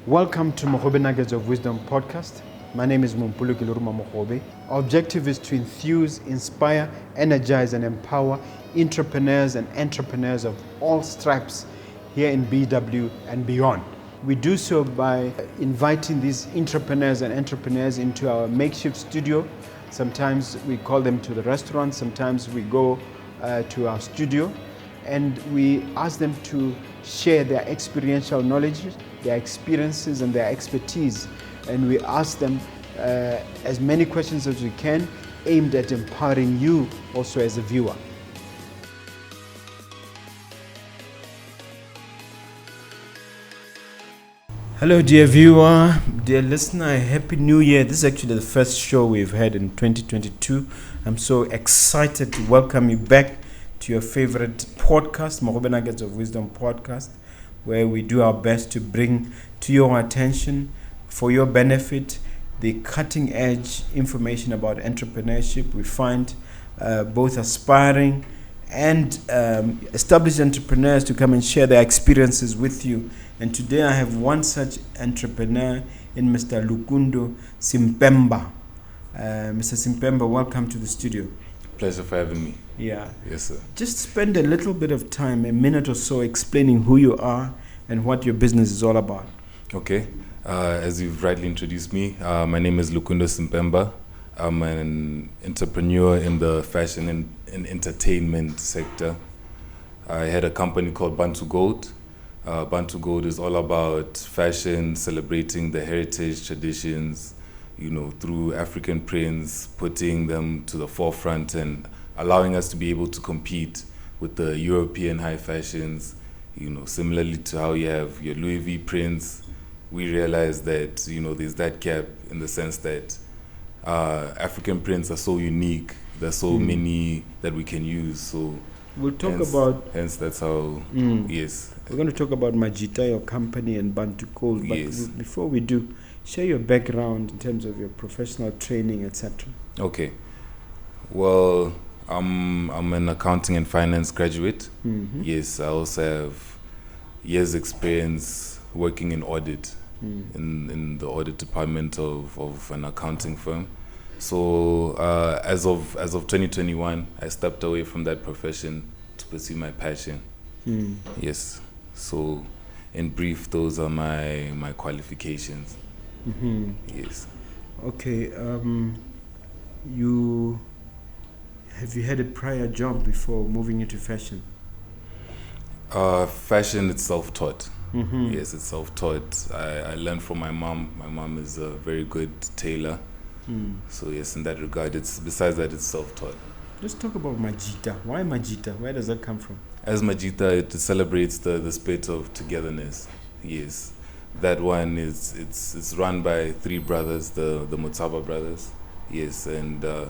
Welcome to Mogobe Nuggets of Wisdom podcast. My name is Mompoloki Lerumo Mogobe. Our objective is to enthuse, inspire, energize, and empower entrepreneurs and entrepreneurs of all stripes here in BW and beyond. We do so by inviting these entrepreneurs into our makeshift studio. Sometimes we call them to the restaurant, sometimes we go to our studio, and we ask them to share their experiential knowledge, their experiences and their expertise, and we ask them as many questions as we can, aimed at empowering you also as a viewer. Hello dear viewer, dear listener, happy new year. This is actually the first show we've had in 2022. I'm so excited to welcome you back to your favorite podcast, Mogobe Nuggets of Wisdom podcast, where we do our best to bring to your attention, for your benefit, the cutting edge information about entrepreneurship. We find both aspiring and established entrepreneurs to come and share their experiences with you. And today I have one such entrepreneur in Mr. Lukundo Simpemba. Mr. Simpemba, welcome to the studio. Pleasure for having me. Yeah. Yes, sir. Just spend a little bit of time, a minute or so, explaining who you are and what your business is all about. Okay. As you've rightly introduced me, my name is Lukundo Simpemba. I'm an entrepreneur in the fashion and entertainment sector. I had a company called Bantu Gold. Bantu Gold is all about fashion, celebrating the heritage, traditions, through African prints, putting them to the forefront and allowing us to be able to compete with the European high fashions. Similarly to how you have your Louis V prints, we realize that, there's that gap in the sense that African prints are so unique. There's so many that we can use. So we'll talk hence that's how, yes. We're going to talk about Majita, your company, and Bantu Gold. But yes. Before we do, share your background in terms of your professional training, etc. Okay. Well, I'm an accounting and finance graduate. Mm-hmm. Yes, I also have years experience working in audit, in the audit department of an accounting firm. So as of 2021, I stepped away from that profession to pursue my passion. Yes. So in brief, those are my qualifications. Mm-hmm. Yes. Okay. Have you had a prior job before moving into fashion? Fashion, it's self-taught. Mm-hmm. Yes, it's self-taught. I learned from my mom. My mom is a very good tailor. So yes, in that regard, besides that, it's self-taught. Let's talk about Majita. Why Majita? Where does that come from? As Majita, it celebrates the spirit of togetherness. Yes, that one it's run by three brothers, the Motsebe brothers. Yes, and the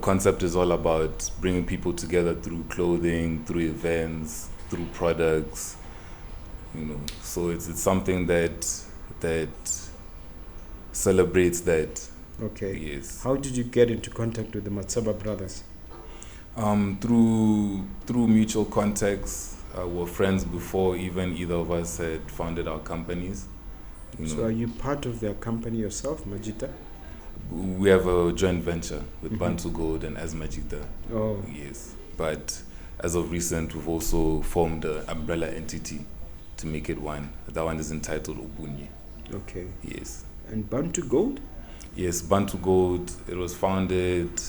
concept is all about bringing people together through clothing, through events, through products. So it's something that celebrates that. Okay. Yes. How did you get into contact with the Motsebe brothers? Through mutual contacts. We're friends before even either of us had founded our companies. So are you part of their company yourself, Majita? We have a joint venture with Bantu Gold and As Majitas. Oh. Yes. But as of recent, we've also formed an umbrella entity to make it one. That one is entitled Ubunye. Okay. Yes. And Bantu Gold? Yes, Bantu Gold. It was founded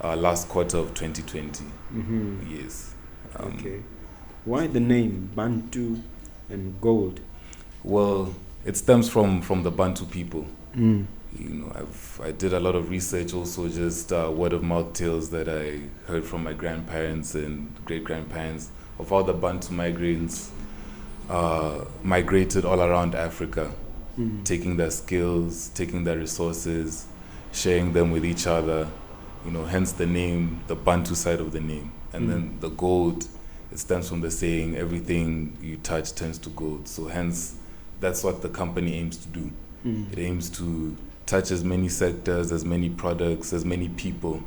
last quarter of 2020. Yes. Okay. Why the name Bantu and Gold? Well, it stems from the Bantu people. I did a lot of research, also just word of mouth tales that I heard from my grandparents and great grandparents of how the Bantu migrants migrated all around Africa, taking their skills, taking their resources, sharing them with each other. Hence the name, the Bantu side of the name. And then the gold, it stems from the saying, everything you touch turns to gold. So hence, that's what the company aims to do. It aims to touch as many sectors, as many products, as many people,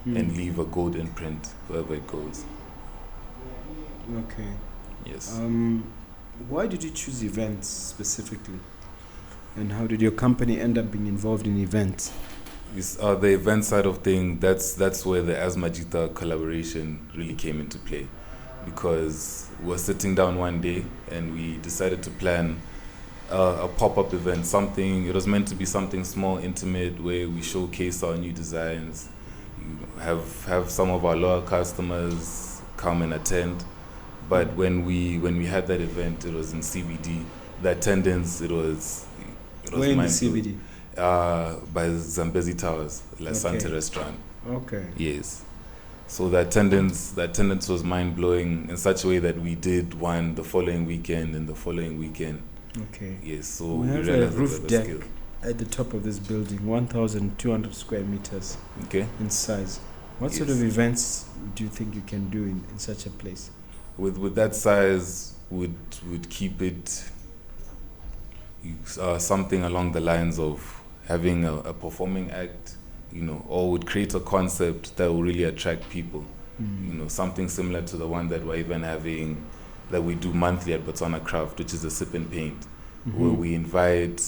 and leave a gold imprint wherever it goes. Okay. Yes. Why did you choose events specifically? And how did your company end up being involved in events? The event side of thing, that's where the As Majita collaboration really came into play, because we were sitting down one day and we decided to plan a pop-up event. It was meant to be something small, intimate, where we showcase our new designs, have some of our loyal customers come and attend. But when we had that event, it was in CBD. The attendance, it was where in the CBD? By Zambezi Towers, La Santa restaurant. Okay. Yes. So the attendance was mind blowing in such a way that we did one the following weekend and the following weekend. Okay. Yes. So we have a roof deck at the top of this building, 1,200 square meters. Okay. In size. What sort of events do you think you can do in such a place? With that size, would keep it something along the lines of having a performing act, or would create a concept that will really attract people. Something similar to the one that we're even having, that we do monthly at Botswana Craft, which is a sip and paint, where we invite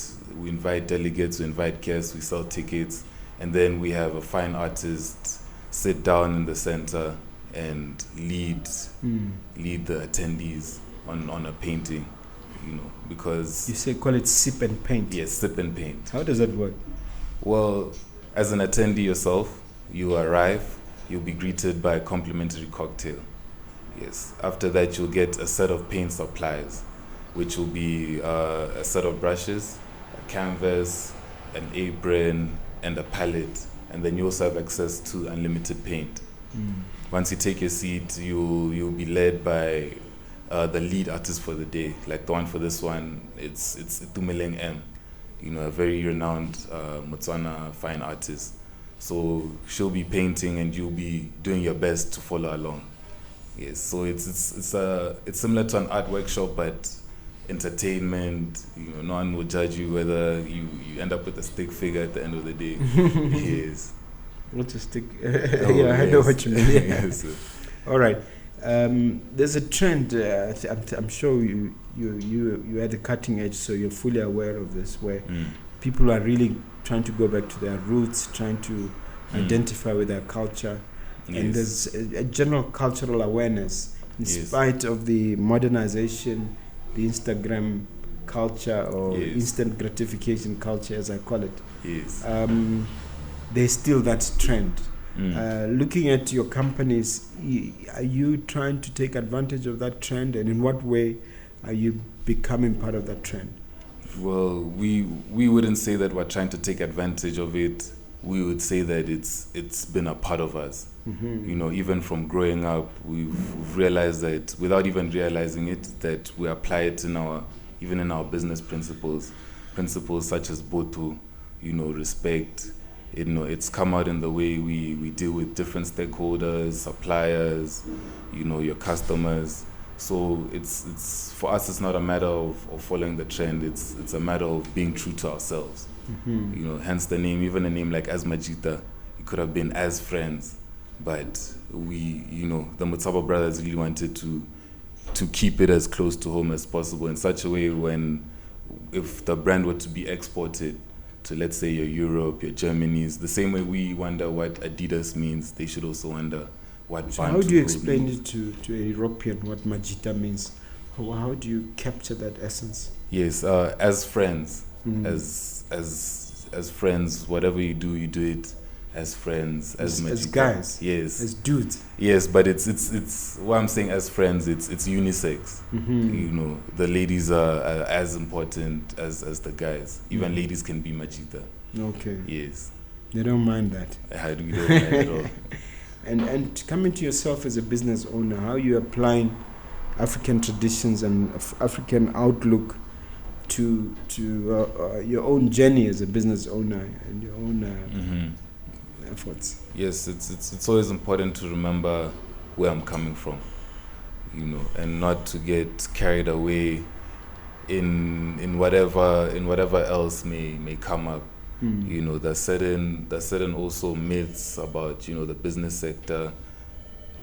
delegates, we invite guests, we sell tickets, and then we have a fine artist sit down in the center and lead the attendees on a painting. Because you call it sip and paint. Yes, sip and paint. How does that work? Well, as an attendee yourself, you arrive, you'll be greeted by a complimentary cocktail. Yes. After that, you'll get a set of paint supplies, which will be a set of brushes, a canvas, an apron, and a palette. And then you also have access to unlimited paint. Once you take your seat, you'll be led by the lead artist for the day. Like the one for this one, it's Tumeleng M, a very renowned Motswana fine artist. So she'll be painting and you'll be doing your best to follow along. Yes, so it's similar to an art workshop, but entertainment. No one will judge you whether you end up with a stick figure at the end of the day. Yes. What's a stick? I know what you mean. Yes. All right. There's a trend. I'm sure you are at the cutting edge, so you're fully aware of this, where people are really trying to go back to their roots, trying to identify with their culture, and there's a general cultural awareness in spite of the modernization, the Instagram culture or instant gratification culture, as I call it. Yes. There's still that trend. Looking at your companies, are you trying to take advantage of that trend, and in what way are you becoming part of that trend? Well, we wouldn't say that we're trying to take advantage of it. We would say that it's been a part of us. Even from growing up, we've realized that, without even realizing it, that we apply it in our business principles such as botu, respect. It's come out in the way we deal with different stakeholders, suppliers, your customers. So it's for us, it's not a matter of following the trend. It's a matter of being true to ourselves. Hence the name. Even a name like As Majita, it could have been As Friends, but the Motsebe brothers really wanted to keep it as close to home as possible, in such a way if the brand were to be exported to, let's say, your Europe, your Germany's, the same way we wonder what Adidas means, they should also wonder what so Bantu how do you Gold explain means. it to a European, what Majita means? How do you capture that essence? Yes, as friends, as friends, whatever you do it as friends, as guys, yes, as dudes, yes. But it's what I'm saying. As friends, it's unisex. The ladies are as important as the guys. Even ladies can be Majita. Okay. Yes. They don't mind that. We don't mind at all. And coming to yourself as a business owner, how are you applying African traditions and African outlook to your own journey as a business owner and your own efforts? Yes, it's always important to remember where I'm coming from, and not to get carried away in whatever else may come up. There's certain also myths about the business sector,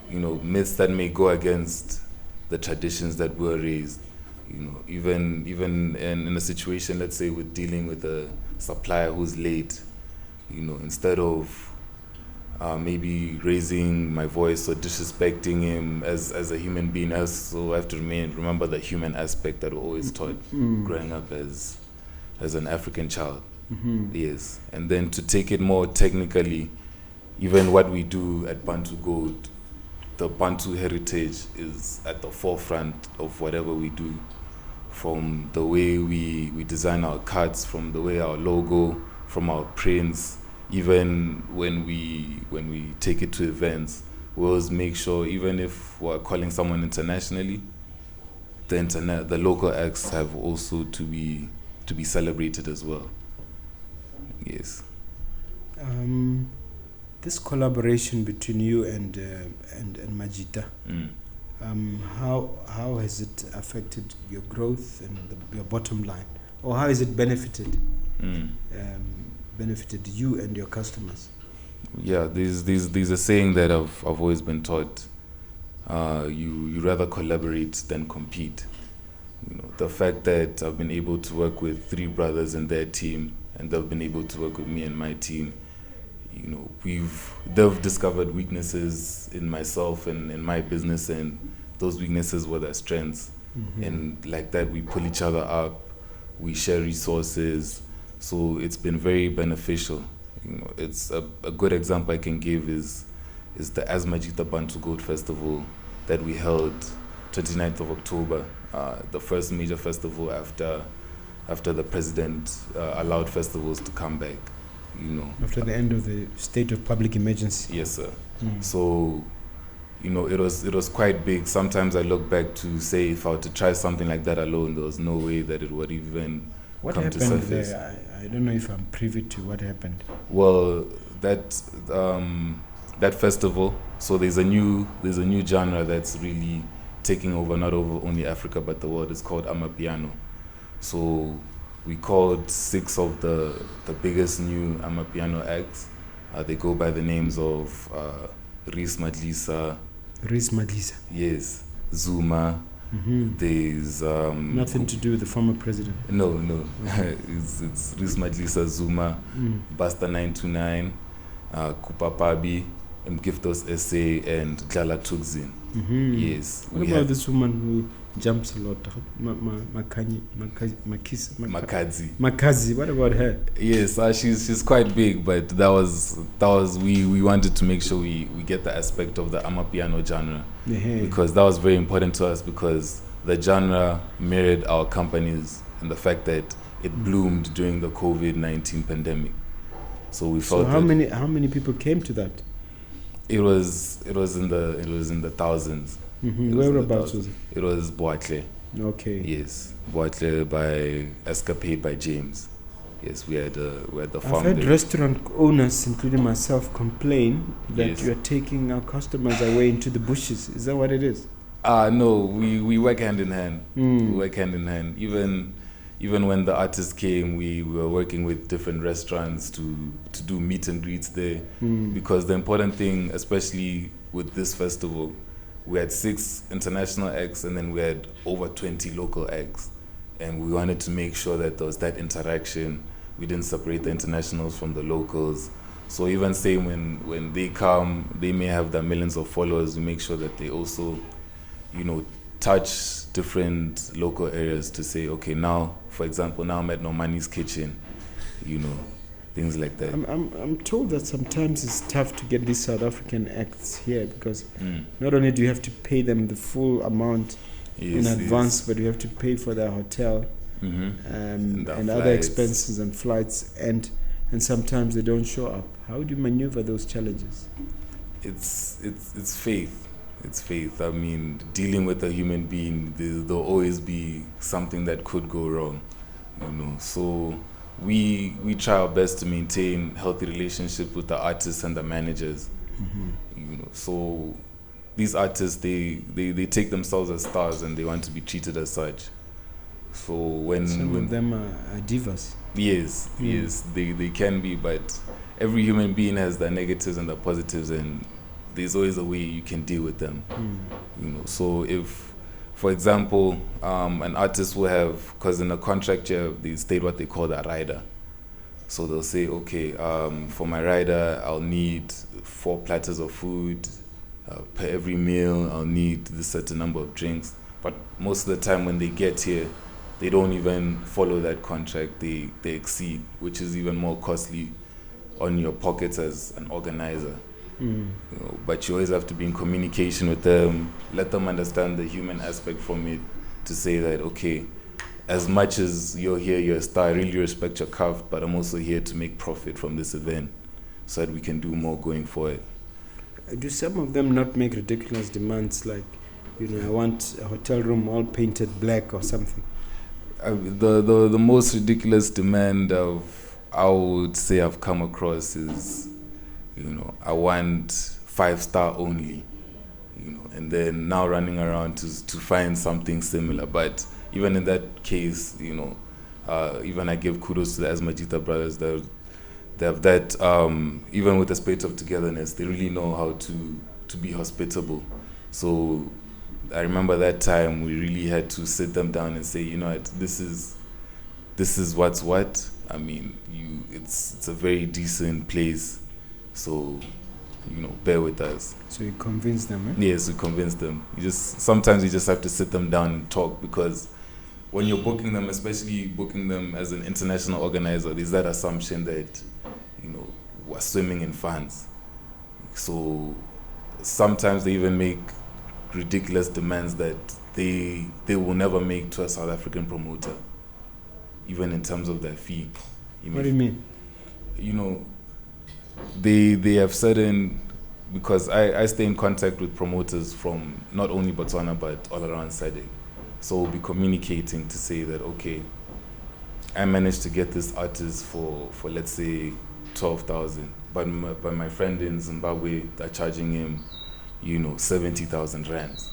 myths that may go against the traditions that were raised. Even in a situation, let's say we're dealing with a supplier who's late, instead of maybe raising my voice or disrespecting him as a human being, I also have to remember the human aspect that we're always taught growing up as an African child. Yes, and then to take it more technically, even what we do at Bantu Gold, the Bantu heritage is at the forefront of whatever we do, from the way we design our cards, from the way our logo, from our prints. Even when we take it to events, we always make sure, even if we're calling someone internationally, the local acts have also to be celebrated as well. Yes. This collaboration between you and Majita, how has it affected your growth and your bottom line, or how has it benefited you and your customers? Yeah, there's a saying that I've always been taught. You rather collaborate than compete. The fact that I've been able to work with 3 brothers and their team, and they've been able to work with me and my team. They've discovered weaknesses in myself and in my business, and those weaknesses were their strengths. And like that, we pull each other up, we share resources. So it's been very beneficial. It's a good example I can give is the As Majitas Bantu Gold festival that we held 29th of October, the first major festival after the president allowed festivals to come back. After the end of the state of public emergency. Yes, sir. So, it was quite big. Sometimes I look back to say, if I were to try something like that alone, there was no way that it would even come to surface. There? I don't know if I'm privy to what happened. Well, that festival. So there's a new genre that's really taking over not over only Africa but the world. It's called Amapiano. So we called 6 of the biggest new Amapiano acts. They go by the names of As Majitas. Yes, Zuma. There's nothing to do with the former president. No. it's As Majitas, Zuma, Basta 929, Kupapabi, Mgiftos SA, and Dlala Tukzin. Yes. What about this woman who jumps a lot? Makazi. What about her? Yes, she's quite big, but that was we wanted to make sure we get the aspect of the Amapiano genre, because that was very important to us, because the genre mirrored our companies and the fact that it bloomed during the COVID-19 pandemic. So we felt. So how many people came to that? It was in the thousands. Whereabouts was it? It was Boatle. Okay. Yes, Boatle by Escapade by James. Yes, we had the farm. I've heard restaurant owners, including myself, complain that Yes. you're taking our customers away into the bushes. Is that what it is? No, we work hand in hand. We work hand in hand. Even when the artists came, we were working with different restaurants to do meet and greets there. Because the important thing, especially with this festival, we had 6 international acts and then we had over 20 local acts. And we wanted to make sure that there was that interaction. We didn't separate the internationals from the locals. So even same when they come, they may have their millions of followers. We make sure that they also, touch different local areas to say, okay, now, for example, now I'm at Normani's Kitchen, things like that. I'm told that sometimes it's tough to get these South African acts here, because not only do you have to pay them the full amount in advance, but you have to pay for their hotel and other expenses and flights, and sometimes they don't show up. How do you maneuver those challenges? It's faith. It's faith. I mean, dealing with a human being, there'll always be something that could go wrong, So we try our best to maintain healthy relationships with the artists and the managers. So these artists, they take themselves as stars and they want to be treated as such. So when some of them are divas. Yes, they can be, but every human being has their negatives and their positives, and there's always a way you can deal with them. So if for example, an artist will have, because in a contract they state what they call a rider. So they'll say, okay, for my rider, I'll need 4 platters of food. Per every meal, I'll need this certain number of drinks. But most of the time when they get here, they don't even follow that contract. They exceed, which is even more costly on your pockets as an organizer. You know, but you always have to be in communication with them, let them understand the human aspect from it, to say that, okay, as much as you're here, you're a star, I really respect your craft, but I'm also here to make profit from this event so that we can do more going forward. Do some of them not make ridiculous demands like, I want a hotel room all painted black or something? The most ridiculous demand I would say I've come across is, I want 5-star only, and then now running around to find something similar. But even in that case, even I give kudos to the As Majita brothers. They have that, even with the spirit of togetherness, they really know how to be hospitable. So I remember that time we really had to sit them down and say, this is what's what. I mean, it's a very decent place, so bear with us. So you convince them, eh? Yes, we convince them. Sometimes you just have to sit them down and talk, because when you're booking them, especially booking them as an international organizer, there's that assumption that we're swimming in funds. So sometimes they even make ridiculous demands that they will never make to a South African promoter, even in terms of their fee. What do you mean? They have certain, because I stay in contact with promoters from not only Botswana but all around SADC. So we'll be communicating to say that, okay, I managed to get this artist for let's say 12,000, but my friend in Zimbabwe, they're charging him 70,000 rands.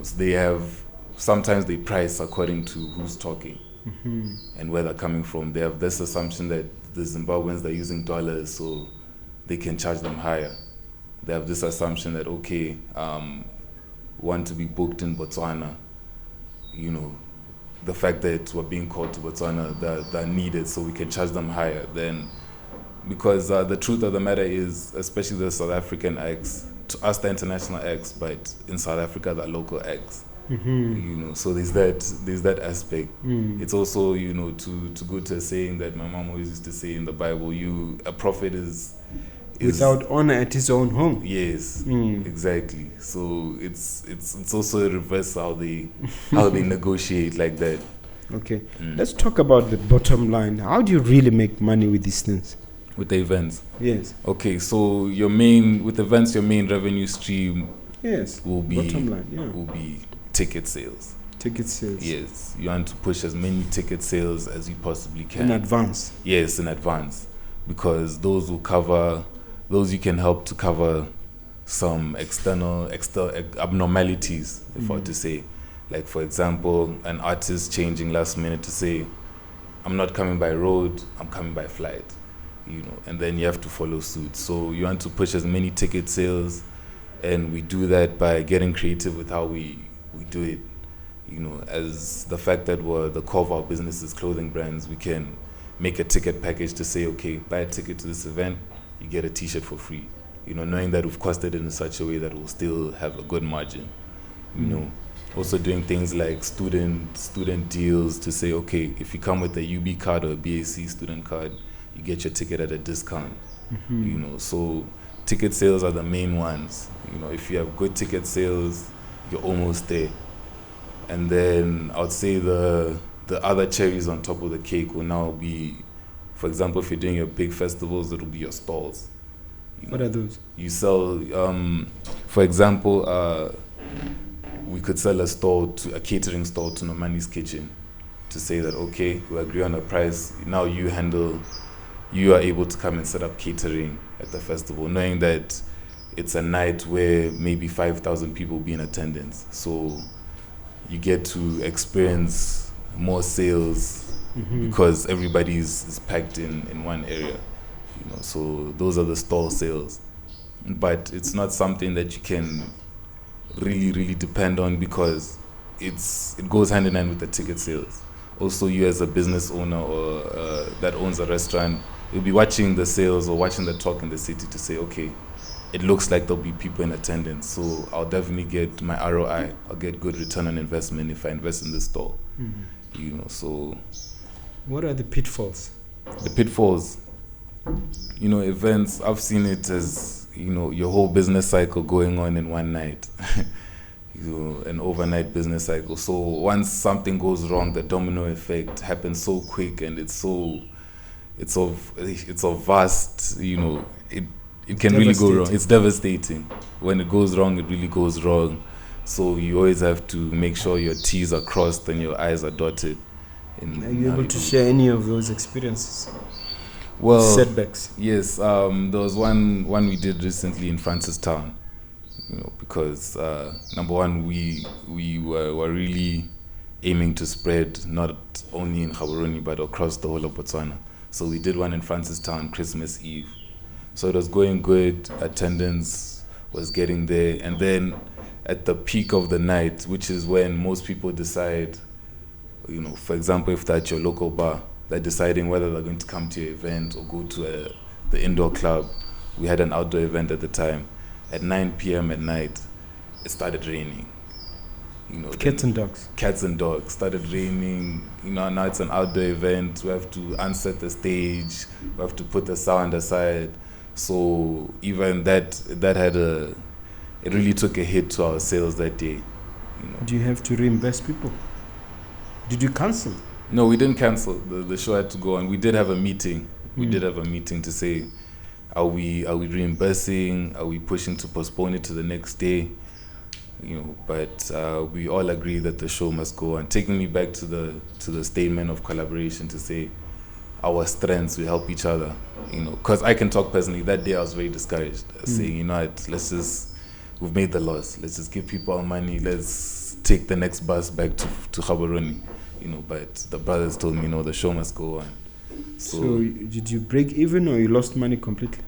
So they have, sometimes they price according to who's talking and where they're coming from. They have this assumption that the Zimbabweans, they're using dollars, so they can charge them higher. They have this assumption that, okay, want to be booked in Botswana, the fact that we're being called to Botswana, they're needed, so we can charge them higher. Then, because the truth of the matter is, especially the South African acts, to us the international acts, but in South Africa the local acts. So there's that aspect. It's also to go to a saying that my mom always used to say in the Bible: a prophet is without honor at his own home. Yes, exactly. So it's also a reverse how they negotiate like that. Okay, let's talk about the bottom line. How do you really make money with these things? With the events? Yes. Okay, so with events, your main revenue stream will be bottom line, will be ticket sales. Ticket sales. Yes, you want to push as many ticket sales as you possibly can. In advance. Yes, in advance, because those you can help to cover some external abnormalities, if I were to say. Like, for example, an artist changing last minute to say, I'm not coming by road, I'm coming by flight. And then you have to follow suit. So you want to push as many ticket sales, and we do that by getting creative with how we do it. As the fact that we're the core of our business is clothing brands, we can make a ticket package to say, okay, buy a ticket to this event, you get a t-shirt for free. Knowing that we've costed it in such a way that we'll still have a good margin. Also doing things like student deals to say, okay, if you come with a UB card or a BAC student card, you get your ticket at a discount. So ticket sales are the main ones. If you have good ticket sales, you're almost there. And then I would say the other cherries on top of the cake will now be, for example, if you're doing your big festivals, it'll be your stalls. What are those? You sell, for example, we could sell a catering stall to Nomani's Kitchen, to say that, okay, we agree on a price. Now you are able to come and set up catering at the festival, knowing that it's a night where maybe 5,000 people will be in attendance. So you get to experience more sales because everybody is packed in one area. So those are the stall sales. But it's not something that you can really, really depend on, because it goes hand in hand with the ticket sales. Also, you as a business owner or that owns a restaurant, you'll be watching the sales or watching the talk in the city to say, okay, it looks like there'll be people in attendance, so I'll definitely get my ROI. I'll get good return on investment if I invest in this store. So what are the pitfalls? The pitfalls, events, I've seen it as, your whole business cycle going on in one night. An overnight business cycle. So once something goes wrong, the domino effect happens so quick, and it's so vast, it can really go wrong. It's devastating. When it goes wrong, it really goes wrong. So you always have to make sure your T's are crossed and your I's are dotted. Are you able to share any of those experiences? Well, setbacks. Yes, there was one we did recently in Francistown. Because number one, we were really aiming to spread not only in Gaborone but across the whole of Botswana. So we did one in Francistown Christmas Eve. So it was going good, attendance was getting there, and then at the peak of the night, which is when most people decide, for example, if that's your local bar, they're deciding whether they're going to come to your event or go to the indoor club. We had an outdoor event at the time. At 9 p.m. at night, it started raining. Cats and dogs. Cats and dogs started raining. Now it's an outdoor event. We have to unset the stage. We have to put the sound aside. So even that had it really took a hit to our sales that day. Do you have to reimburse people? Did you cancel? No, we didn't cancel. The show had to go on. We did have a meeting. We did have a meeting to say, are we reimbursing? Are we pushing to postpone it to the next day? But we all agree that the show must go on. Taking me back to the statement of collaboration to say our strengths, we help each other. Because I can talk personally. That day I was very discouraged, saying, we've made the loss. Let's just give people our money. Let's take the next bus back to Gaborone. But the brothers told me, no, the show must go on. So did you break even or you lost money completely?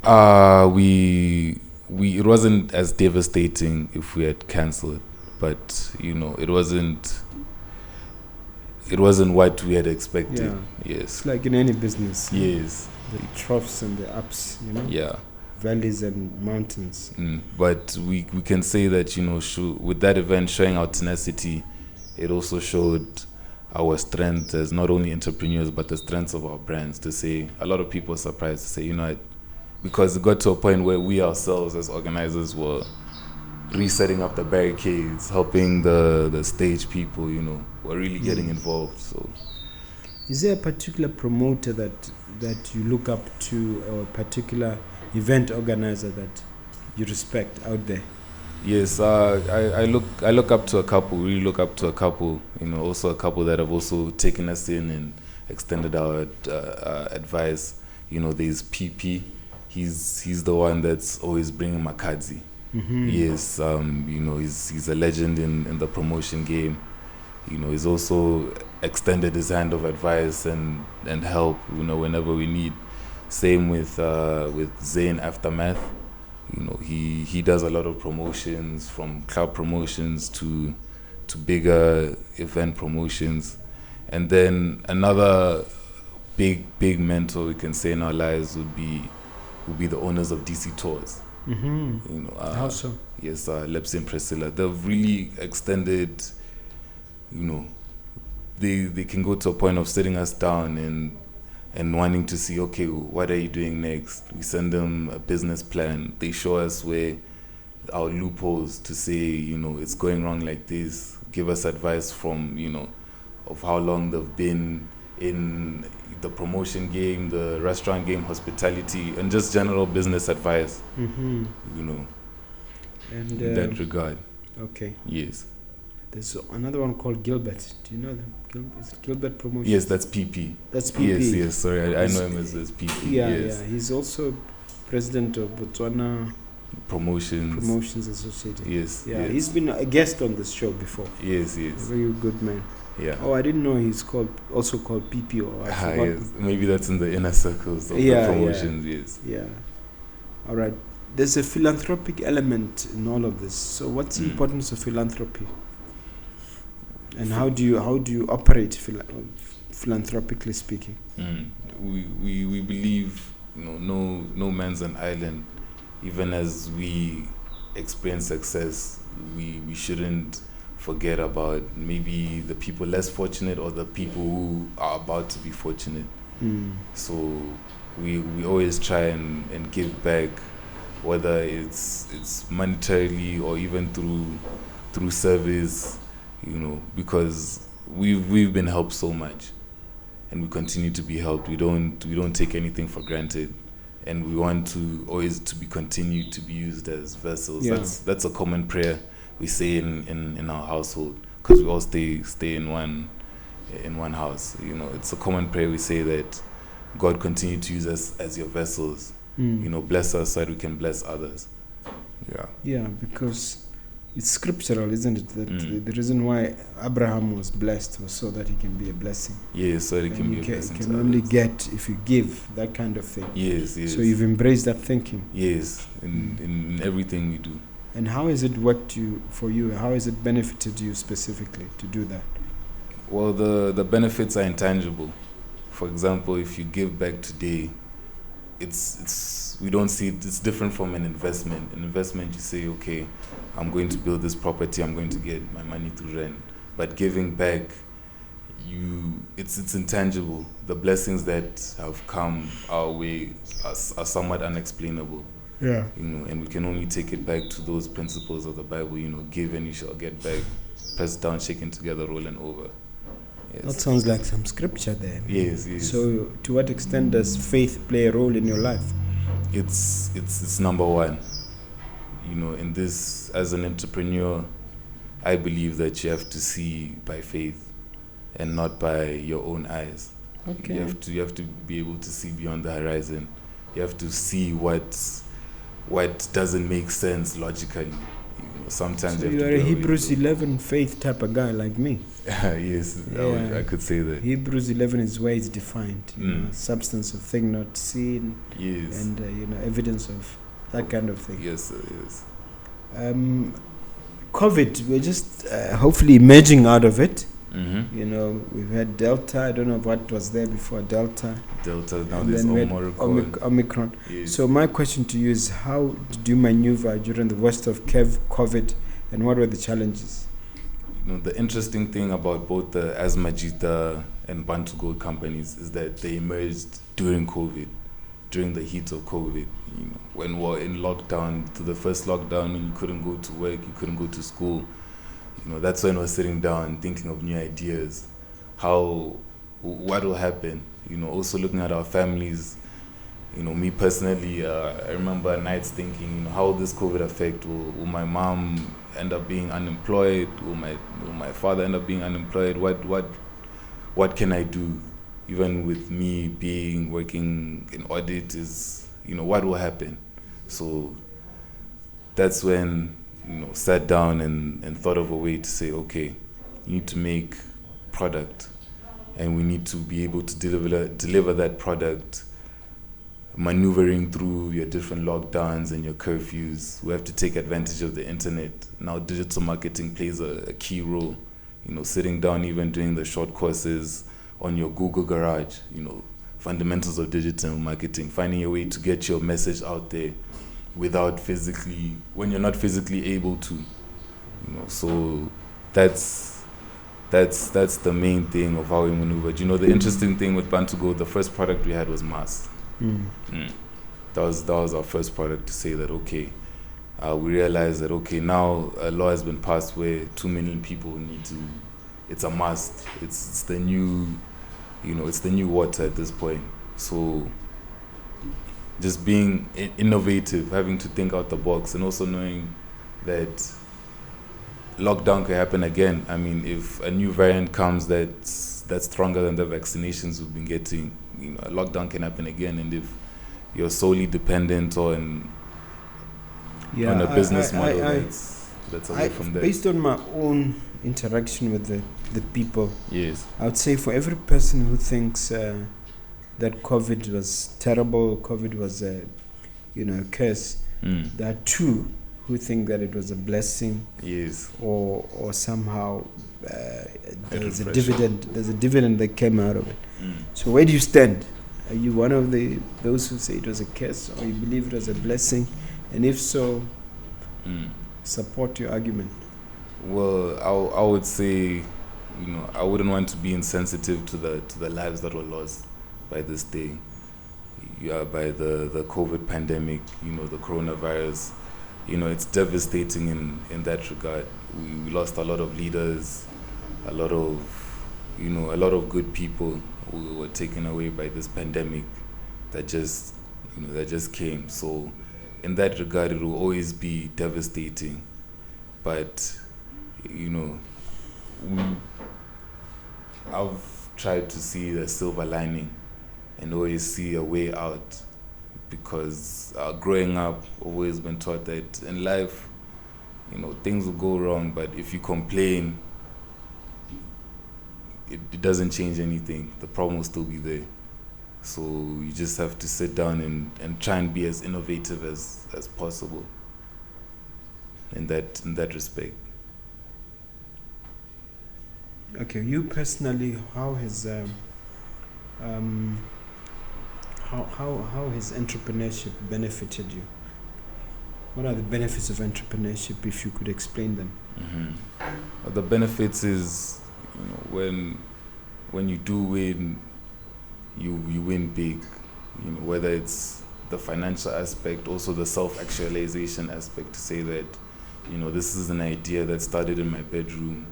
It wasn't as devastating if we had cancelled, but it wasn't what we had expected. Yes. It's like in any business. Yes. The troughs and the ups, Yeah. Valleys and mountains. But we can say that, with that event showing our tenacity, it also showed our strength as not only entrepreneurs but the strengths of our brands. To say, a lot of people are surprised to say, because it got to a point where we ourselves as organizers were resetting up the barricades, helping the stage people, were really getting involved. So, is there a particular promoter that you look up to, or a particular event organizer that you respect out there? Yes, I look up to a couple. Really look up to a couple. Also a couple that have also taken us in and extended our advice. There's PP. He's the one that's always bringing Makadzi. Yes, he's a legend in the promotion game. He's also extended his hand of advice and help. Whenever we need. Same with Zayn Aftermath. He does a lot of promotions, from club promotions to bigger event promotions. And then another big mentor we can say in our lives would be the owners of DC Tours. How so? Yes, Lepsi and Priscilla. They've really extended, they can go to a point of sitting us down and wanting to see, okay, what are you doing next? We send them a business plan. They show us where our loopholes to say, it's going wrong like this. Give us advice from, of how long they've been in the promotion game, the restaurant game, hospitality, and just general business advice, and, in that regard. Okay. Yes. There's another one called Gilbert. Do you know them? Is it Gilbert Promotions? Yes, that's PP. That's PP. Yes. Sorry, I know him as PP. Yeah. He's also president of Botswana Promotions Associated. Yes. Yeah, yes. He's been a guest on this show before. Yes. A very good man. Yeah. Oh, I didn't know he's also called PP. Or yes. Maybe that's in the inner circles of the promotions. Yes. Yeah. All right. There's a philanthropic element in all of this. So, what's the importance of philanthropy? And how do you operate philanthropically speaking? We believe, no man's an island. Even as we experience success, we shouldn't forget about maybe the people less fortunate or the people who are about to be fortunate. So we always try and give back, whether it's monetarily or even through service, because we've been helped so much, and we continue to be helped. We don't take anything for granted, and we want to always to be continued to be used as vessels. Yeah. That's a common prayer we say in our household, because we all stay in one house. It's a common prayer we say that God continue to use us as your vessels. Bless us so that we can bless others. Yeah, because it's scriptural, isn't it? That the reason why Abraham was blessed was so that he can be a blessing. Yes, so that he can be a blessing. You can only get if you give, that kind of thing. Yes. So you've embraced that thinking. Yes, in everything we do. And how has it worked for you? How has it benefited you specifically to do that? Well, the benefits are intangible. For example, if you give back today, we don't see it. It's different from an investment. An investment, you say, okay, I'm going to build this property, I'm going to get my money through rent. But giving back, it's intangible. The blessings that have come our way are somewhat unexplainable. Yeah. And we can only take it back to those principles of the Bible. Give and you shall get back. Pressed down, shaken together, rolling over. Yes. That sounds like some scripture there. Yes. So, to what extent does faith play a role in your life? It's number one. In this, as an entrepreneur, I believe that you have to see by faith and not by your own eyes. Okay. You have to be able to see beyond the horizon. You have to see what doesn't make sense logically. Sometimes so you have you're to a Hebrews 11 faith type of guy like me. Yes, I could say that. Hebrews 11 is where it's defined. Substance of thing not seen. Yes. And evidence of that kind of thing. Yes, yes. COVID, we're just hopefully emerging out of it. Mm-hmm. We've had Delta. I don't know what was there before Delta. Now there's Omicron. Yes. So my question to you is, how did you maneuver during the worst of COVID, and what were the challenges? The interesting thing about both the As Majita and Bantu Gold companies is that they emerged during COVID, during the heat of COVID. When we were in lockdown, to the first lockdown, when you couldn't go to work, you couldn't go to school. That's when we're sitting down thinking of new ideas, what will happen. Also looking at our families. Me personally, I remember nights thinking, how will this COVID affect? Will my mom end up being unemployed? Will my father end up being unemployed? What can I do? Even with me working in audit, what will happen? So that's when sat down and thought of a way to say, okay, you need to make product, and we need to be able to deliver that product, maneuvering through your different lockdowns and your curfews. We have to take advantage of the internet. Now digital marketing plays a key role. Sitting down, even doing the short courses on your Google Garage, fundamentals of digital marketing, finding a way to get your message out there when you're not physically able to. So that's the main thing of how we maneuvered. The interesting thing with Bantu Gold, the first product we had was masks. That was our first product to say that, okay, we realized that, okay, now a law has been passed where 2 million people need to, it's a must. It's the new, it's the new water at this point. So just being innovative, having to think out the box, and also knowing that lockdown could happen again. I mean, if a new variant comes that's stronger than the vaccinations we've been getting, a lockdown can happen again. And if you're solely dependent on a business model, that's away from that. Based on my own interaction with the people, yes, I would say for every person who thinks that COVID was terrible, COVID was a curse, there are two who think that it was a blessing, Yes. or somehow there's a refreshing. dividend that came out of it. Mm. So where do you stand? Are you one of those who say it was a curse, or you believe it was a blessing? And if so, support your argument. Well, I would say, I wouldn't want to be insensitive to the lives that were lost by this day, by the COVID pandemic, the coronavirus. It's devastating in that regard. We lost a lot of leaders, a lot of good people who were taken away by this pandemic that just came. So in that regard, it will always be devastating. But I've tried to see the silver lining and always see a way out, because growing up, I've always been taught that in life, things will go wrong, but if you complain, it doesn't change anything. The problem will still be there. So you just have to sit down and try and be as innovative as possible in that respect. Okay, you personally, how has entrepreneurship benefited you? What are the benefits of entrepreneurship, if you could explain them? Mm-hmm. The benefits is, when you do win, you win big. Whether it's the financial aspect, also the self-actualization aspect, to say that, this is an idea that started in my bedroom.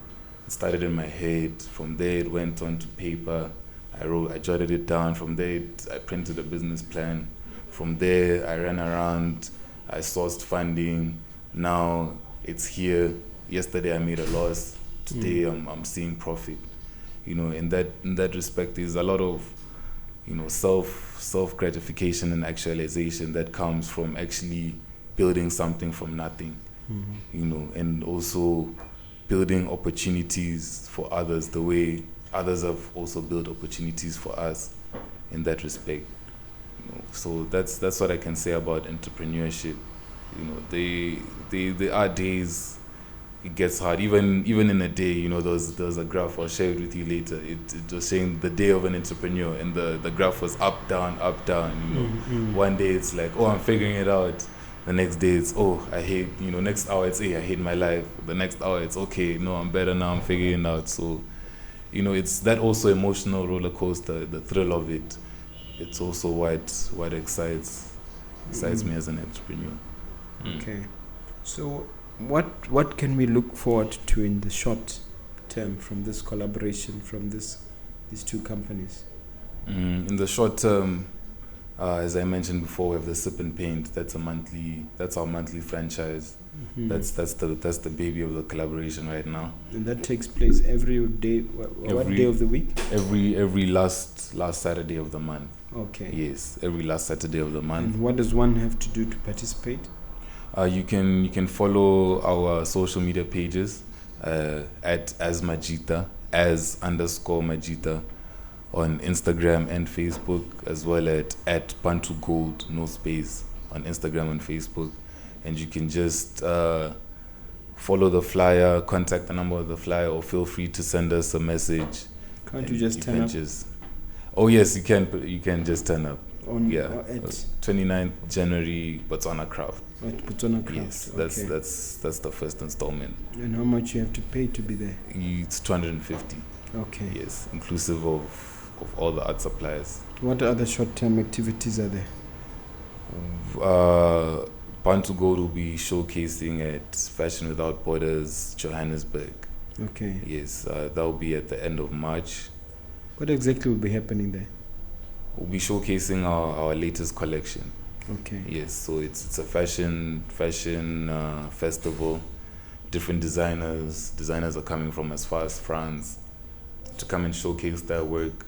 It started in my head. From there, it went on to paper. I jotted it down. From there, I printed a business plan. From there, I ran around. I sourced funding. Now it's here. Yesterday, I made a loss. Today, I'm seeing profit. In that respect, there's a lot of, self gratification and actualization that comes from actually building something from nothing. And also building opportunities for others the way others have also built opportunities for us in that respect. So that's what I can say about entrepreneurship. There are days it gets hard. Even in a day, there was a graph, I'll share it with you later. It was saying the day of an entrepreneur, and the graph was up, down, up, down. One day it's like, oh, I'm figuring it out. The next day it's, oh, I hate, next hour it's, hey, I hate my life. The next hour it's, okay, no, I'm better now, I'm figuring it out. So, it's that also emotional roller coaster, the thrill of it. It's also what excites me as an entrepreneur. Okay. So what can we look forward to in the short term from this collaboration, from these two companies? In the short term, as I mentioned before, we have the Sip and Paint. That's our monthly franchise. That's the baby of the collaboration right now. And that takes place every day. What day of the week? Every last Saturday of the month. Okay. Yes, every last Saturday of the month. And what does one have to do to participate? You can follow our social media pages at As Majita, _Majita, on Instagram and Facebook, as well at Bantu Gold, no space, on Instagram and Facebook. And you can just follow the flyer, contact the number of the flyer, or feel free to send us a message. Can't you just turn up? Oh yes, you can just turn up. At 29th January, Botswana Craft. At Botswana Craft. Yes, okay. that's the first installment. And how much you have to pay to be there? It's 250. Okay. Yes, inclusive of all the art suppliers. What other short-term activities are there? Bantu Gold will be showcasing at Fashion Without Borders, Johannesburg. Okay. Yes, that will be at the end of March. What exactly will be happening there? We'll be showcasing our latest collection. Okay. Yes, so it's a fashion festival. Different designers are coming from as far as France to come and showcase their work.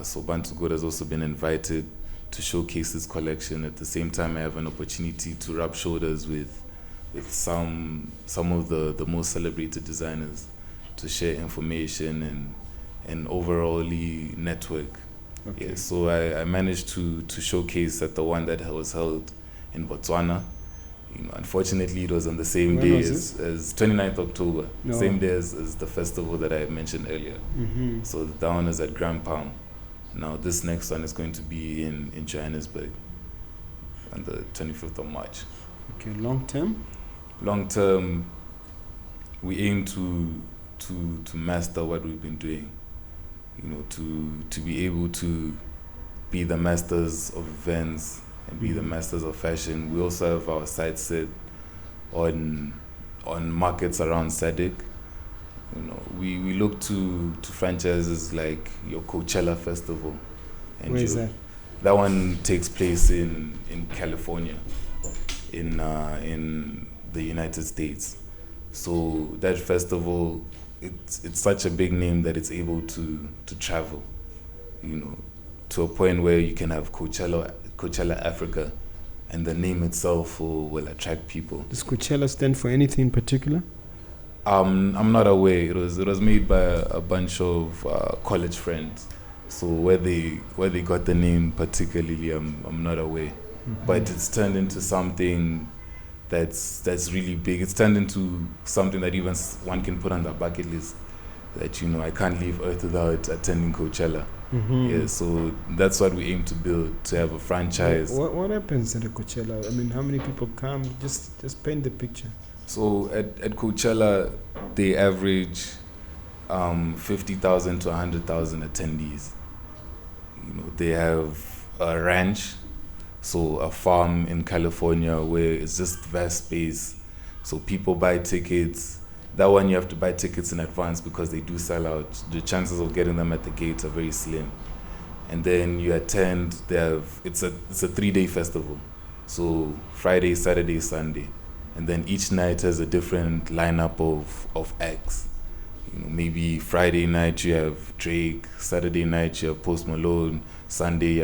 So Bantu Gold has also been invited to showcase this collection. At the same time, I have an opportunity to rub shoulders with some of the most celebrated designers, to share information and overallly network. Okay. Yeah, so I managed to showcase at the one that was held in Botswana. Unfortunately, it was on the same When day was as 29th October, No. same day as the festival that I mentioned earlier. So that one is at Grand Palm. Now this next one is going to be in Johannesburg on the 25th of March. Okay, long term? Long term, we aim to master what we've been doing. To be able to be the masters of events and be the masters of fashion. We also have our sights set on markets around SADC. We look to franchises like your Coachella festival. And Where is that? That one takes place in California, in the United States. So that festival, it's such a big name that it's able to travel, to a point where you can have Coachella Africa, and the name itself will attract people. Does Coachella stand for anything in particular? I'm not aware. It was made by a bunch of college friends. So where they got the name particularly, I'm not aware. But it's turned into something that's really big. It's turned into something that even one can put on the bucket list. That I can't leave Earth without attending Coachella. Yeah, so that's what we aim to build, to have a franchise. What happens at the Coachella? I mean, how many people come? Just paint the picture. So at Coachella, they average 50,000 to 100,000 attendees. They have a ranch, so a farm in California where it's just vast space. So people buy tickets. That one you have to buy tickets in advance because they do sell out. The chances of getting them at the gate are very slim. And then you attend. It's a 3-day festival. So Friday, Saturday, Sunday. And then each night has a different lineup of acts. Maybe Friday night you have Drake, Saturday night you have Post Malone, Sunday you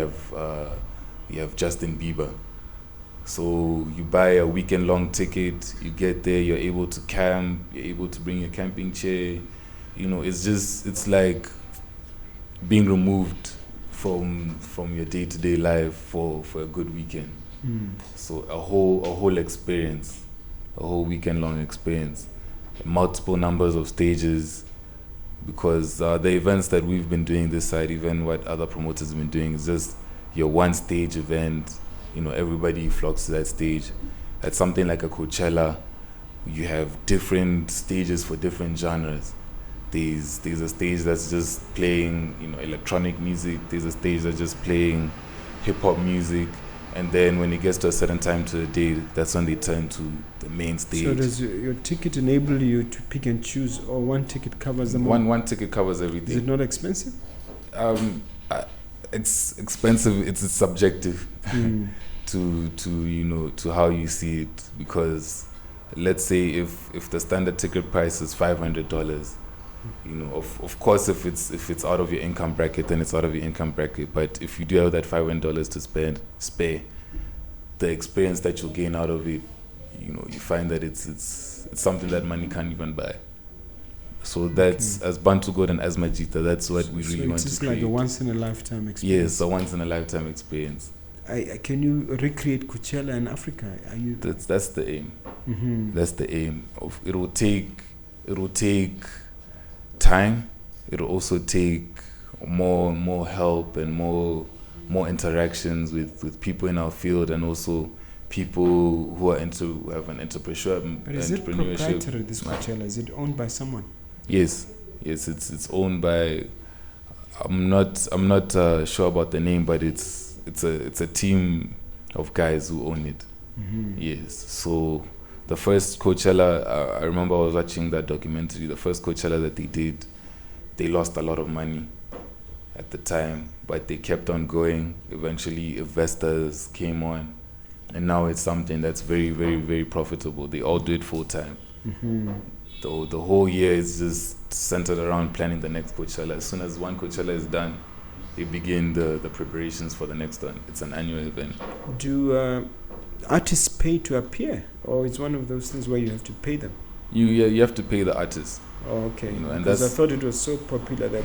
have Justin Bieber. So you buy a weekend-long ticket, you get there, you're able to camp, you're able to bring your camping chair. It's like being removed from your day-to-day life for a good weekend. So a whole experience, a whole weekend-long experience. Multiple numbers of stages, because the events that we've been doing this side, even what other promoters have been doing, is just your one stage event. Everybody flocks to that stage. At something like a Coachella, you have different stages for different genres. There's a stage that's just playing electronic music. There's a stage that's just playing hip-hop music. And then when it gets to a certain time to the day, that's when they turn to the main stage. So does your ticket enable you to pick and choose, or one ticket covers them all? One ticket covers everything. Is it not expensive? It's expensive. It's subjective to how you see it. Because let's say if the standard ticket price is $500, of course if it's out of your income bracket, then it's out of your income bracket. But if you do have that $500 to spare, the experience that you'll gain out of it, you find that it's something that money can't even buy. So that's As Bantu Gold and As Majita. That's what we really want to create. It's like a once in a lifetime experience. Yes, a once in a lifetime experience. Can you recreate Coachella in Africa? That's the aim. That's the aim. It will take time. It'll also take more help and more interactions with people in our field, and also people who have an entrepreneurship. But is it proprietary, this Coachella? Is it owned by someone? Yes, it's owned by. I'm not sure about the name, but it's a team of guys who own it. Yes, so the first Coachella, I remember I was watching that documentary. The first Coachella that they did, they lost a lot of money at the time, but they kept on going. Eventually, investors came on, and now it's something that's very, very, very profitable. They all do it full time. The whole year is just centered around planning the next Coachella. As soon as one Coachella is done, they begin the preparations for the next one. It's an annual event. Do artists pay to appear, or it's one of those things where you have to pay them? You have to pay the artists. Oh, okay. And because I thought it was so popular that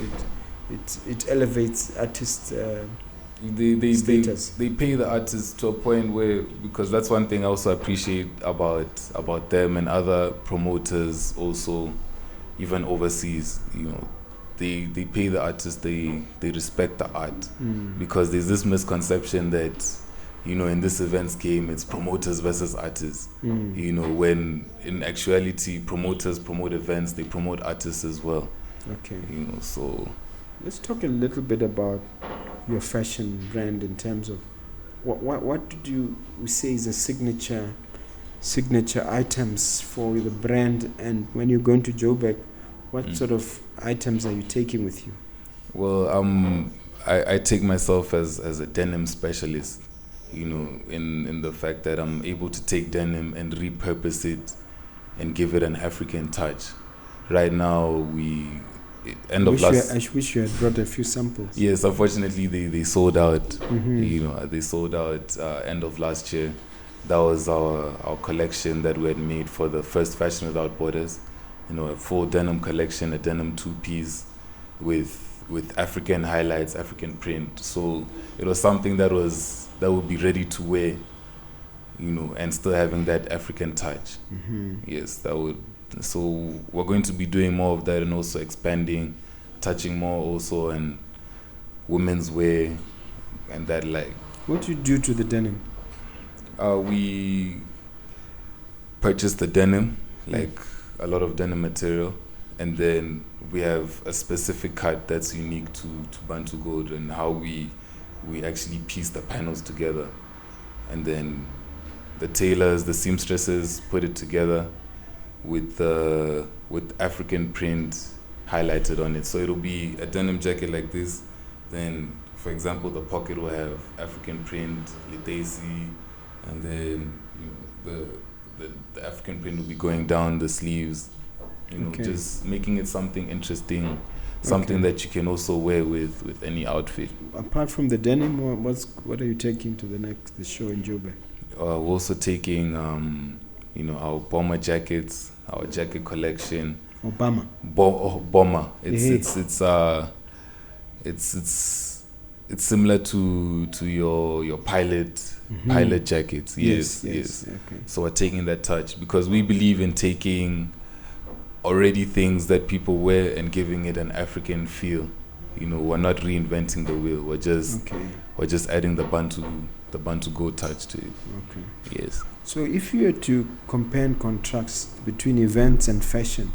it elevates artists. status. They pay the artists to a point where, because that's one thing I also appreciate about them and other promoters also, even overseas, they pay the artists, they respect the art, because there's this misconception that, in this events game, it's promoters versus artists, when in actuality, promoters promote events, they promote artists as well. Okay. So let's talk a little bit about your fashion brand in terms of what did you say is a signature items for the brand, and when you're going to Joburg, what sort of items are you taking with you? Well, I take myself as a denim specialist, in the fact that I'm able to take denim and repurpose it and give it an African touch. Right now, I wish you had brought a few samples. Yes, unfortunately they sold out. They sold out end of last year. That was our collection that we had made for the first Fashion Without Borders. A full denim collection, a denim two-piece with African highlights, African print. So it was something that would be ready to wear, and still having that African touch. Yes, that would. So we're going to be doing more of that, and also expanding, touching more also on women's wear and that. Like, what do you do to the denim? We purchase the denim, like a lot of denim material, and then we have a specific cut that's unique to Bantu Gold, and how we actually piece the panels together, and then the tailors, the seamstresses put it together with African print highlighted on it. So it'll be a denim jacket like this. Then, for example, the pocket will have African print, Litesi, and then the African print will be going down the sleeves. Just making it something interesting, something that you can also wear with any outfit. Apart from the denim, what are you taking to the show in Joburg? We're also taking our bomber jackets, our jacket collection. Obama. Bomber. It's similar to your pilot jackets. Yes. Okay. So we're taking that touch because we believe in taking already things that people wear and giving it an African feel. We're not reinventing the wheel. We're just adding the Bantu Gold touch to it. Okay. Yes. So if you were to compare and contrast between events and fashion,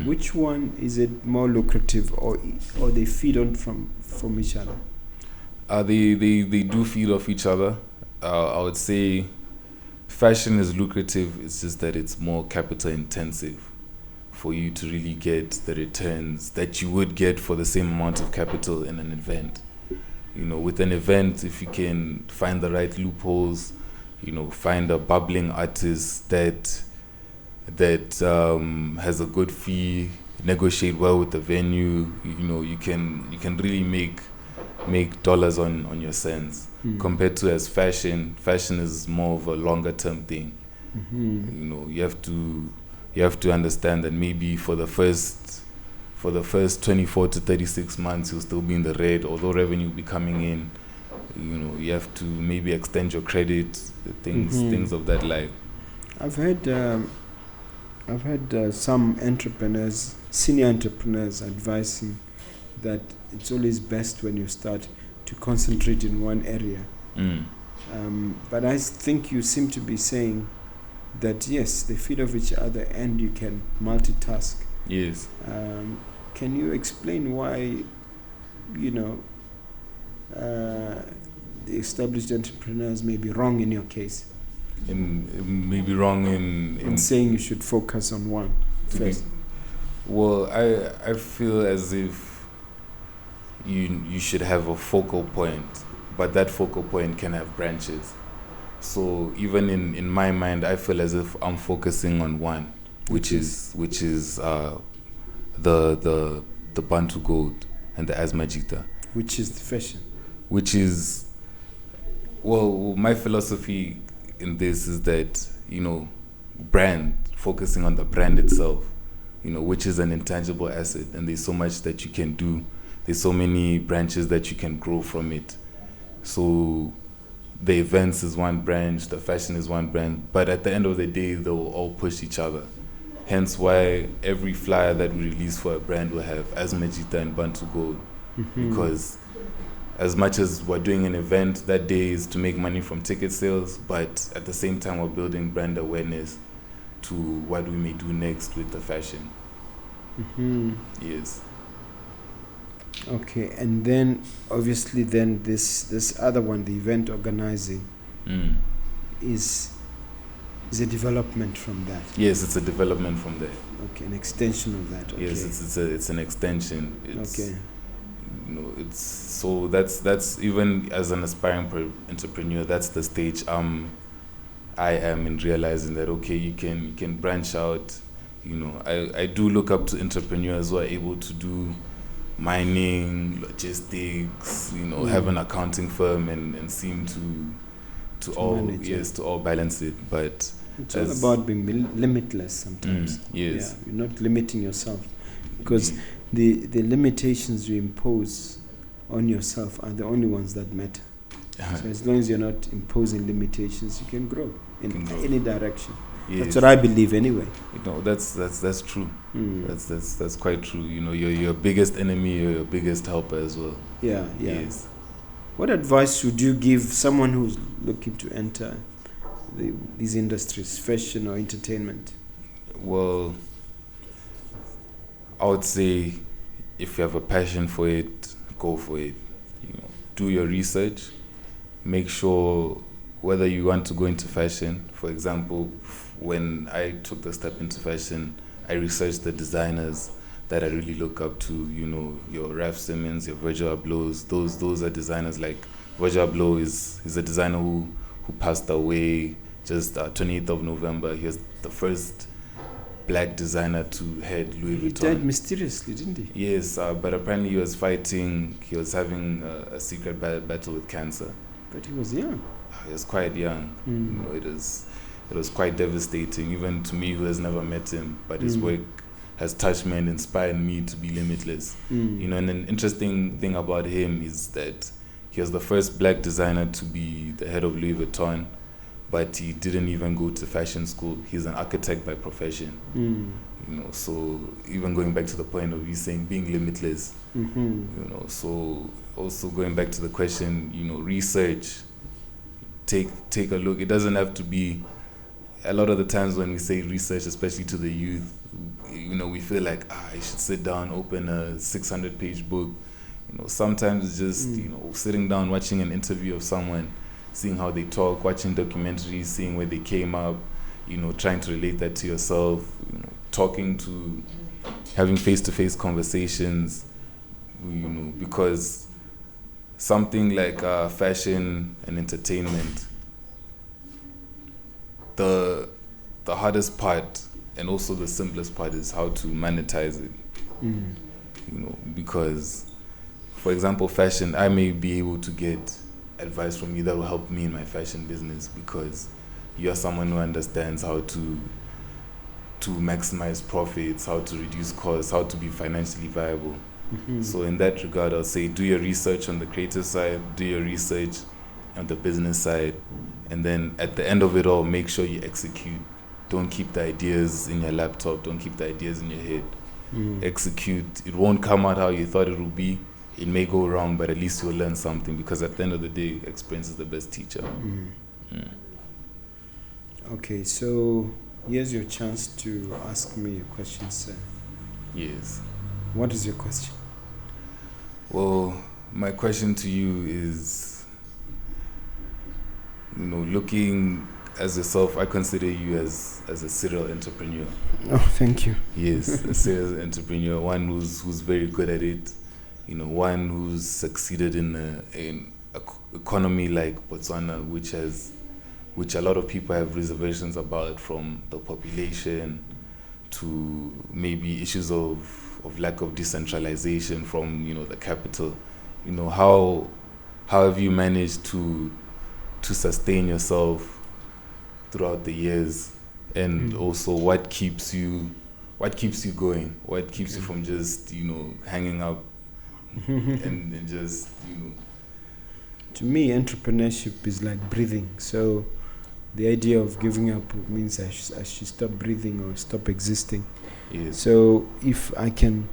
which one is it more lucrative, or they feed on from each other? They do feed off each other. I would say fashion is lucrative. It's just that it's more capital intensive for you to really get the returns that you would get for the same amount of capital in an event. With an event, if you can find the right loopholes, find a bubbling artist that has a good fee, negotiate well with the venue, you can really make dollars on your cents. Compared to as fashion is more of a longer term thing. You have to understand that maybe for the first 24 to 36 months you'll still be in the red, although revenue will be coming in. You have to maybe extend your credit, things of that like. I've heard some entrepreneurs, senior entrepreneurs, advising that it's always best when you start to concentrate in one area. But I think you seem to be saying that yes, they feed off each other and you can multitask. Yes. Can you explain why, the established entrepreneurs may be wrong in your case? Maybe wrong in saying you should focus on one first. Well, I feel as if you should have a focal point, but that focal point can have branches. So even in my mind, I feel as if I'm focusing on one, which is the Bantu Gold and the As Majita. Which is the fashion. Which is, well, my philosophy in this is that, focusing on the brand itself, which is an intangible asset, and there's so much that you can do. There's so many branches that you can grow from it. So the events is one branch, the fashion is one branch, but at the end of the day, they will all push each other. Hence why every flyer that we release for a brand will have As Majita and Bantu Gold. Because as much as we're doing an event, that day is to make money from ticket sales, but at the same time we're building brand awareness to what we may do next with the fashion. Yes. Okay, and then obviously then this other one, the event organizing, is a development from that. Yes, it's a development from there. Okay, an extension of that. Okay. Yes, it's an extension. Okay. You know, it's so that's even as an aspiring entrepreneur, that's the stage I am in realizing that okay, you can branch out. You know, I do look up to entrepreneurs who are able to do mining, logistics, you know, have an accounting firm and seem to all manage, to all balance it. But it's all about being limitless sometimes. Yes. Yeah, you're not limiting yourself, because the limitations you impose on yourself are the only ones that matter. So as long as you're not imposing limitations, you can grow in any direction. Yes. That's what I believe anyway. You know, that's true. That's quite true. You know, you're your biggest enemy, you're your biggest helper as well. Yeah. Yes. What advice would you give someone who's looking to enter these industries, fashion or entertainment? Well, I would say if you have a passion for it, go for it. You know, do your research. Make sure whether you want to go into fashion. For example, when I took the step into fashion, I researched the designers that I really look up to. You know, your Raf Simons, your Virgil Ablohs. Those are designers. Like Virgil Abloh is a designer who passed away just 28th of November. He was the first black designer to head Louis Vuitton. He died mysteriously, didn't he? Yes, but apparently he was having a secret battle with cancer. But he was young. He was quite young. You know, it was quite devastating, even to me who has never met him. But his work has touched me and inspired me to be limitless. You know, and an interesting thing about him is that he was the first black designer to be the head of Louis Vuitton, but he didn't even go to fashion school. He's an architect by profession. You know, so even going back to the point of you saying being limitless, you know, so also going back to the question, you know, research, take a look. It doesn't have to be, a lot of the times when we say research, especially to the youth, you know, we feel like, I should sit down, open a 600-page book. You know, sometimes it's just, you know, sitting down, watching an interview of someone, seeing how they talk, watching documentaries, seeing where they came up, you know, trying to relate that to yourself, you know, having face-to-face conversations, you know, because something like fashion and entertainment, the hardest part and also the simplest part is how to monetize it. You know, because, for example, fashion, I may be able to get advice from you that will help me in my fashion business because you're someone who understands how to maximize profits, how to reduce costs, how to be financially viable. So in that regard, I'll say do your research on the creative side, do your research on the business side, and then at the end of it all, make sure you execute. Don't keep the ideas in your laptop, don't keep the ideas in your head. Execute. It won't come out how you thought it would be. It may go wrong, but at least you'll learn something because at the end of the day, experience is the best teacher. Okay, so here's your chance to ask me a question, sir. Yes. What is your question? Well, my question to you is, you know, looking as yourself, I consider you as a serial entrepreneur. Oh, thank you. Yes, a serial entrepreneur, one who's very good at it, you know, one who's succeeded in an economy like Botswana, which a lot of people have reservations about, from the population to maybe issues of lack of decentralization from, you know, the capital. You know, how have you managed to sustain yourself throughout the years, and also what keeps you going, what keeps you from just, you know, hanging up and just, you know. To me, entrepreneurship is like breathing. So the idea of giving up means I should stop breathing or stop existing. Yes. So if I can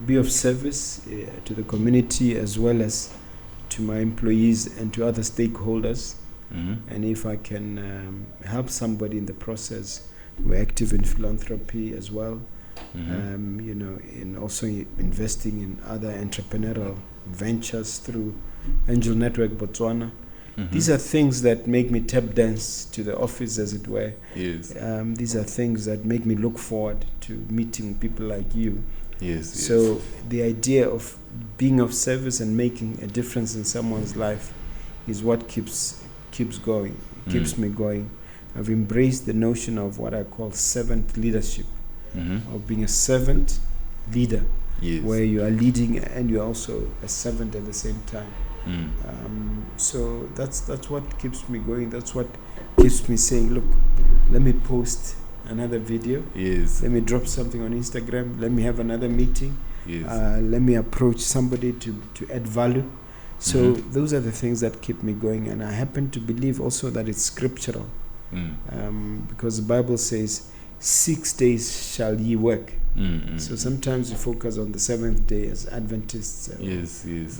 be of service to the community as well as to my employees and to other stakeholders, and if I can help somebody in the process, we're active in philanthropy as well, in also investing in other entrepreneurial ventures through Angel Network Botswana. These are things that make me tap dance to the office, as it were. Yes. These are things that make me look forward to meeting people like you. Yes. So the idea of being of service and making a difference in someone's life is what keeps going, keeps me going. I've embraced the notion of what I call servant leadership, of being a servant leader, where you are leading and you're also a servant at the same time. So that's what keeps me going. That's what keeps me saying, look, let me post another video. Yes. Let me drop something on Instagram. Let me have another meeting. Yes. Let me approach somebody to add value. So those are the things that keep me going. And I happen to believe also that it's scriptural. Because the Bible says, 6 days shall ye work. So sometimes we focus on the seventh day as Adventists,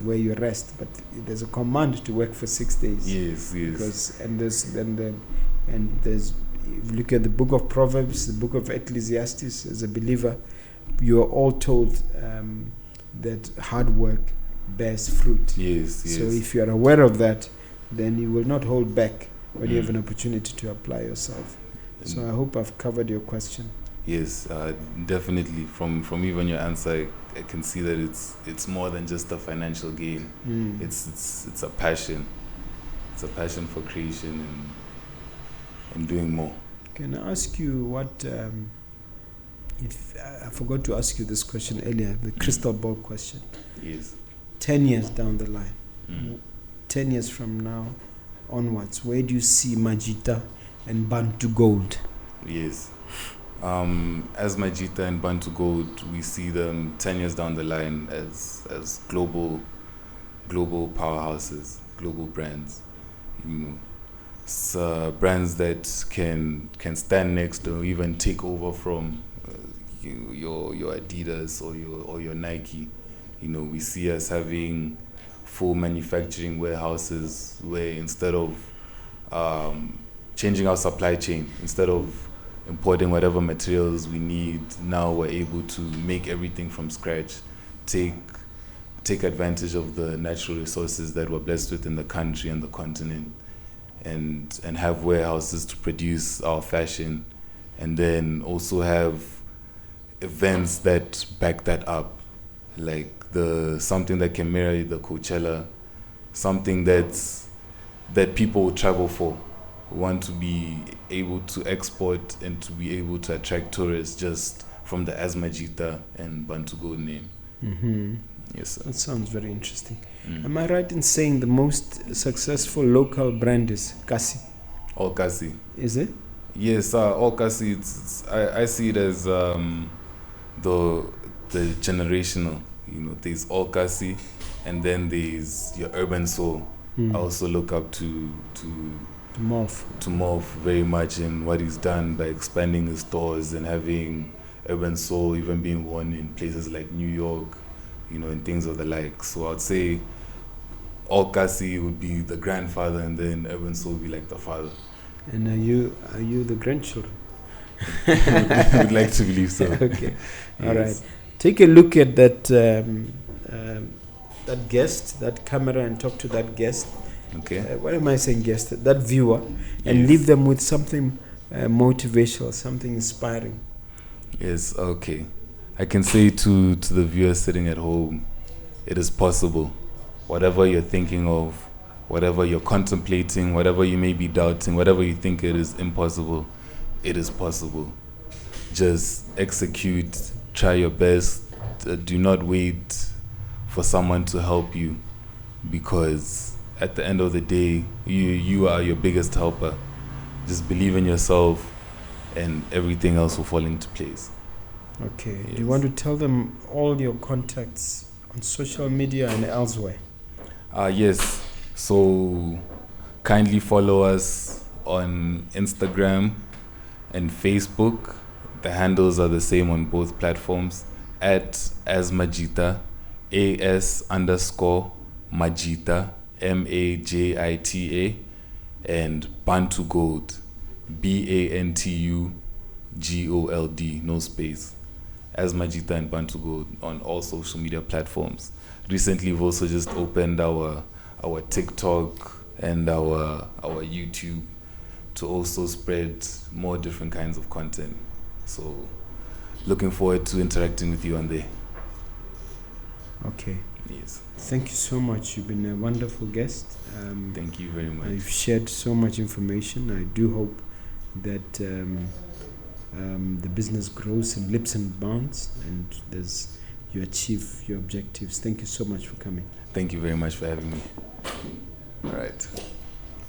where you rest. But there's a command to work for 6 days. Yes. Because there's if you look at the book of Proverbs, the book of Ecclesiastes, as a believer, you are all told that hard work bears fruit. Yes. So if you are aware of that, then you will not hold back when you have an opportunity to apply yourself. So I hope I've covered your question. Yes, definitely. From even your answer, I can see that it's more than just a financial gain. It's a passion. It's a passion for creation and doing more. Can I ask you what? If I forgot to ask you this question earlier, the crystal ball question. Yes. 10 years down the line, 10 years from now onwards, where do you see Majita and Bantu Gold? Yes. As Majita and Bantu Gold, we see them 10 years down the line as global powerhouses, global brands. Brands that can stand next or even take over from your Adidas or your Nike. We see us having full manufacturing warehouses where instead of changing our supply chain, instead of importing whatever materials we need, now we're able to make everything from scratch, take advantage of the natural resources that we're blessed with in the country and the continent, and have warehouses to produce our fashion, and then also have events that back that up, like something that can mirror the Coachella, something that people will travel for, who want to be able to export and to be able to attract tourists just from the As Majita and Bantu Gold name. Yes, sir. That sounds very interesting. Am I right in saying the most successful local brand is Kasi? All Kasi. Is it? Yes, All Kasi. I see it as the generational. There's All Kasi, and then there's your urban soul. I also look up to Morph very much in what he's done by expanding his stores and having urban soul even being worn in places like New York, and things of the like. So I'd say All Kasi would be the grandfather, and then urban soul would be like the father. And are you the grandchildren? I would like to believe so. Okay. Yes. All right. Take a look at that guest, that camera, and talk to that guest. Okay. What am I saying, guest? That viewer, and leave them with something motivational, something inspiring. Yes. Okay. I can say to the viewer sitting at home, it is possible. Whatever you're thinking of, whatever you're contemplating, whatever you may be doubting, whatever you think it is impossible, it is possible. Just execute, try your best. Do not wait for someone to help you, because at the end of the day, you are your biggest helper. Just believe in yourself and everything else will fall into place. Okay. Yes. Do you want to tell them all your contacts on social media and elsewhere? Yes. So kindly follow us on Instagram and Facebook. The handles are the same on both platforms, at As Majita, AS_Majita, MAJITA, and Bantu Gold, BANTUGOLD, no space. As Majita and Bantu Gold on all social media platforms. Recently, we've also just opened our TikTok and our YouTube to also spread more different kinds of content. So, looking forward to interacting with you on there. Okay. Yes. Thank you so much. You've been a wonderful guest. Thank you very much. You've shared so much information. I do hope that the business grows in leaps and bounds, and you achieve your objectives. Thank you so much for coming. Thank you very much for having me. All right.